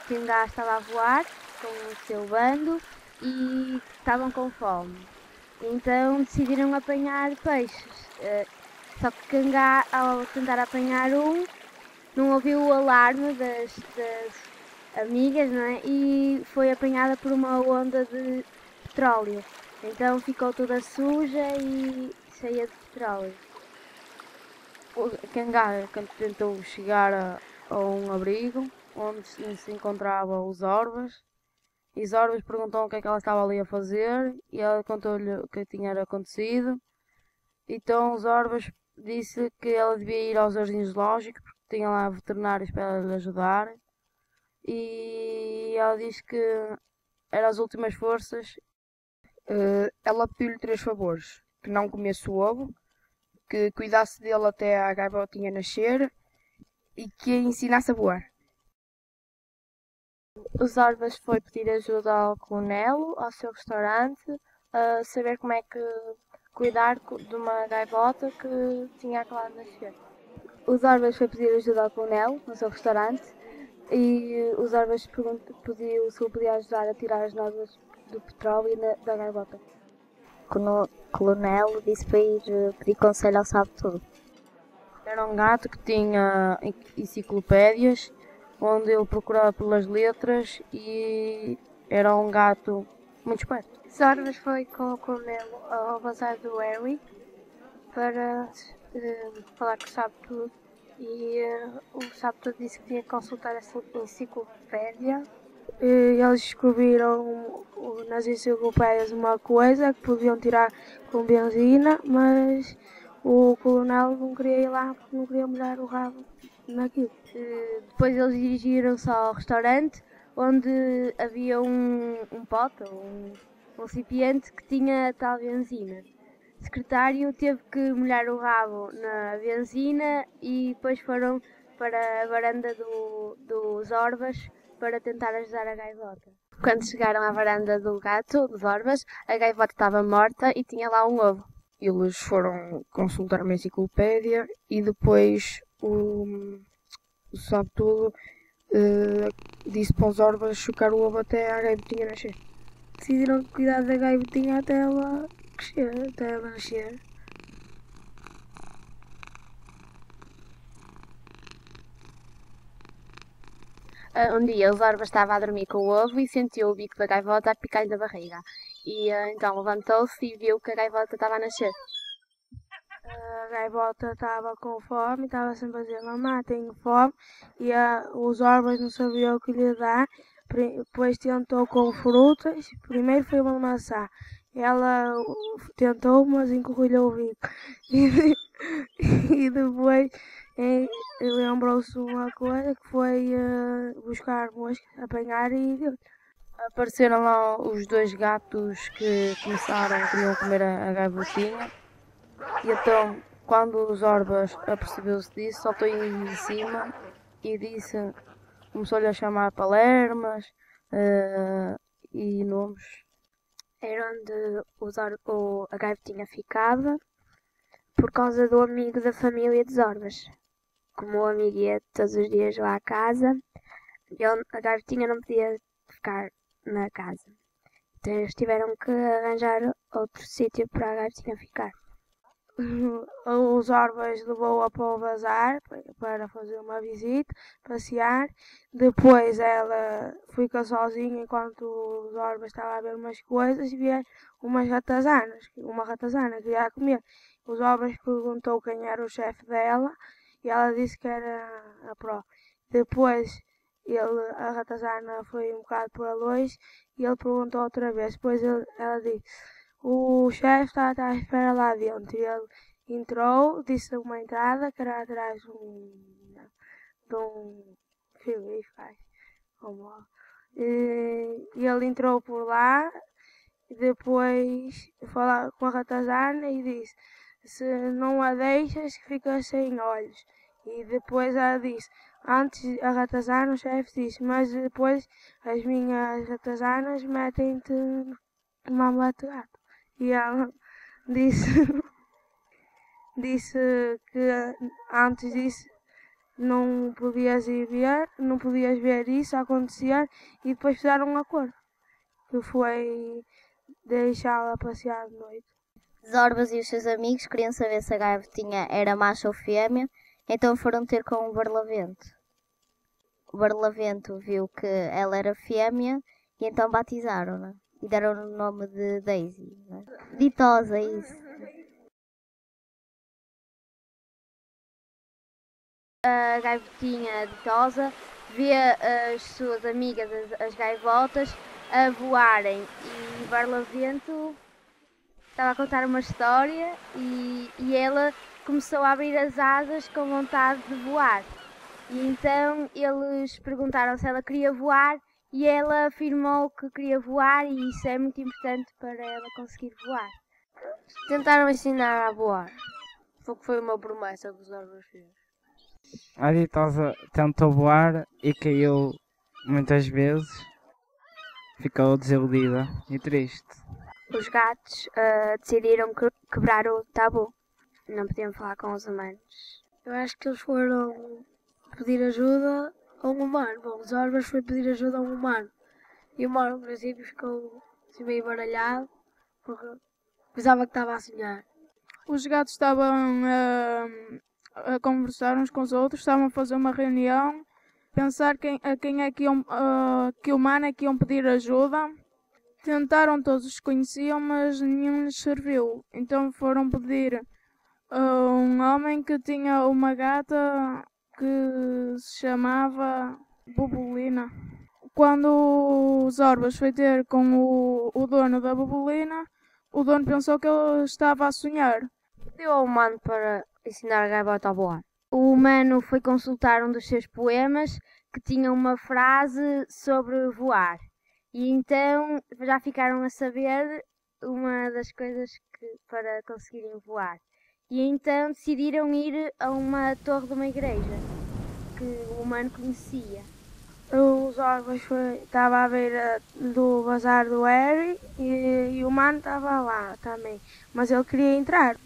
Cangá estava a voar com o seu bando e estavam com fome. Então decidiram apanhar peixes. Só que Cangá, ao tentar apanhar um, não ouviu o alarme das amigas, não é? E foi apanhada por uma onda de petróleo. Então ficou toda suja e cheia de petróleo. O Cangá tentou chegar a um abrigo onde se encontravam os Orbas. E Zorbas perguntou o que é que ela estava ali a fazer e ela contou-lhe o que tinha acontecido. Então Zorbas disse que ela devia ir aos jardins zoológicos porque tinha lá veterinários para ela lhe ajudar. E ela disse que eram as últimas forças. Ela pediu-lhe 3 favores: que não comesse o ovo, que cuidasse dele até a gaivotinha nascer e que a ensinasse a voar. Os Orbas foi pedir ajuda ao Colonelo, ao seu restaurante, a saber como é que cuidar de uma gaivota que tinha acabado de nascer. Os Orbas foi pedir ajuda ao Colonel no seu restaurante e os Orbas pediu se o podia ajudar a tirar as nódoas do petróleo da gaivota. O Colonel disse para ir pedir conselho ao Sabe-Tudo. Era um gato que tinha enciclopédias onde ele procurava pelas letras e era um gato muito esperto. Zorbas foi com o Colonel ao bazar do Harry para falar que sabe tudo e o sabe tudo disse que tinha que consultar a enciclopédia. E eles descobriram nas enciclopédias uma coisa que podiam tirar com benzina, mas o coronel não queria ir lá porque não queria molhar o rabo naquilo. Depois eles dirigiram-se ao restaurante onde havia um pote, um recipiente que tinha tal benzina. O secretário teve que molhar o rabo na benzina e depois foram para a varanda dos Orbas para tentar ajudar a gaivota. Quando chegaram à varanda do gato, dos Orbas, a gaivota estava morta e tinha lá um ovo. Eles foram consultar uma enciclopédia e depois o Sabe-Tudo disse para os Orbas chocar o ovo até a gaivotinha nascer. Decidiram cuidar da gaivotinha até ela crescer, até ela nascer. Um dia, os Orbas estava a dormir com o ovo e sentiu o bico da gaivota a picar-lhe da barriga. E então levantou-se e viu que a gaivota estava a nascer. A gaivota estava com fome, estava sempre a dizer: mamãe, tenho fome, e os Orbas não sabiam o que lhe dar. Depois tentou com frutas, primeiro foi uma maçã. Ela tentou, mas encorrilhou o bico. E depois lembrou-se de uma coisa que foi buscar moscas, apanhar e deu. Apareceram lá os dois gatos que queriam comer a gaivotinha. E então, quando os Orbas apercebeu-se disso, saltou em cima e começou-lhe a chamar palermas e nomes. Era onde a gaivotinha ficava por causa do amigo da família dos Orbas. Como o amigo ia todos os dias lá à casa, a gaivotinha não podia ficar na casa. Então eles tiveram que arranjar outro sítio para a gaivotinha ficar. Os Orbas levou-a para o bazar para fazer uma visita, passear. Depois ela fica sozinha enquanto os Orbas estavam a ver umas coisas e vê uma ratazana que ia comer. Os Orbas perguntou quem era o chefe dela e ela disse que era a Pró. Depois a ratazana foi um bocado para longe e ele perguntou outra vez. Depois ela disse: o chefe está à espera lá dentro. E ele entrou, disse uma entrada que era atrás de um frigorífico. E ele entrou por lá e depois falou com a ratazana e disse: se não a deixas, fica sem olhos. E depois ela disse: antes a ratazana, o chefe disse, mas depois as minhas ratazanas metem-te numa omelete de gato. E ela disse, disse que antes disso não podias ir ver, não podias ver isso acontecer e depois fizeram um acordo, que foi deixá-la passear de noite. Zorbas e os seus amigos queriam saber se a gaivotinha era macho ou fêmea, então foram ter com o Barlavento. O Barlavento viu que ela era fêmea e então batizaram-na e deram-lhe o nome de Daisy. Né? Ditosa, isso. A gaivotinha ditosa vê as suas amigas, as gaivotas, a voarem e Barlavento estava a contar uma história e ela começou a abrir as asas com vontade de voar. E então eles perguntaram se ela queria voar e ela afirmou que queria voar e isso é muito importante para ela conseguir voar. Tentaram ensinar a voar. Foi uma promessa que os Zorbas fez. A ditosa tentou voar e caiu muitas vezes. Ficou desiludida e triste. Os gatos decidiram quebrar o tabu. Não podiam falar com os humanos. Eu acho que eles foram pedir ajuda a um humano. Bom, os Zorbas foi pedir ajuda a um humano. E o humano, no princípio, ficou assim meio baralhado, porque pensava que estava a sonhar. Os gatos estavam a conversar uns com os outros, estavam a fazer uma reunião, pensar a quem é que humano é que iam pedir ajuda. Tentaram, todos os conheciam, mas nenhum lhes serviu. Então foram pedir a um homem que tinha uma gata que se chamava Bubulina. Quando o Zorbas foi ter com o dono da Bubulina, o dono pensou que ele estava a sonhar. Deu ao humano para ensinar a gaivota a voar. O humano foi consultar um dos seus poemas que tinha uma frase sobre voar. E então já ficaram a saber uma das coisas para conseguirem voar. E então decidiram ir a uma torre de uma igreja que o humano conhecia. Os Zorbas estava à beira do bazar do Harry e o humano estava lá também. Mas ele queria entrar.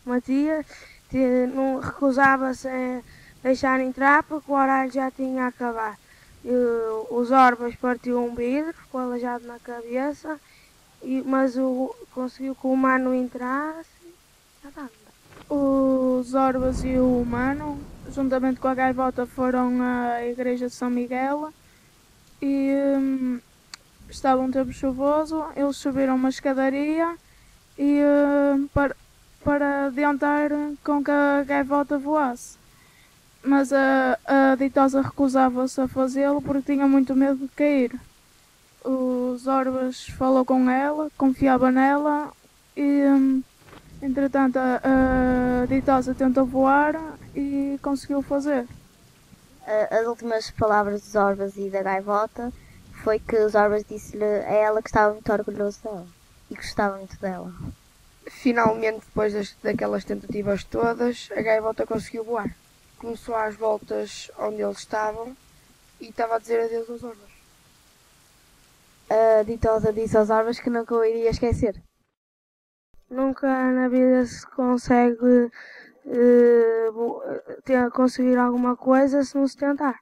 Matias não recusava-se a deixar entrar porque o horário já tinha acabado. Os Zorbas partiu um vidro, ficou aleijado na cabeça, mas conseguiu que o humano entrasse. Os Zorbas e o humano, juntamente com a gaivota, foram à igreja de São Miguel e estava um tempo chuvoso. Eles subiram uma escadaria e para tentar com que a gaivota voasse. Mas a ditosa recusava-se a fazê-lo porque tinha muito medo de cair. O Zorbas falou com ela, confiava nela e, entretanto, a ditosa tentou voar e conseguiu fazer. As últimas palavras dos Zorbas e da gaivota foi que os Zorbas disse-lhe a ela que estava muito orgulhoso dela e que gostava muito dela. Finalmente, depois daquelas tentativas todas, a gaivota conseguiu voar. Começou às voltas onde eles estavam e estava a dizer adeus aos Zorbas. A ditosa disse aos Zorbas que nunca o iria esquecer. Nunca na vida se consegue conseguir alguma coisa se não se tentar.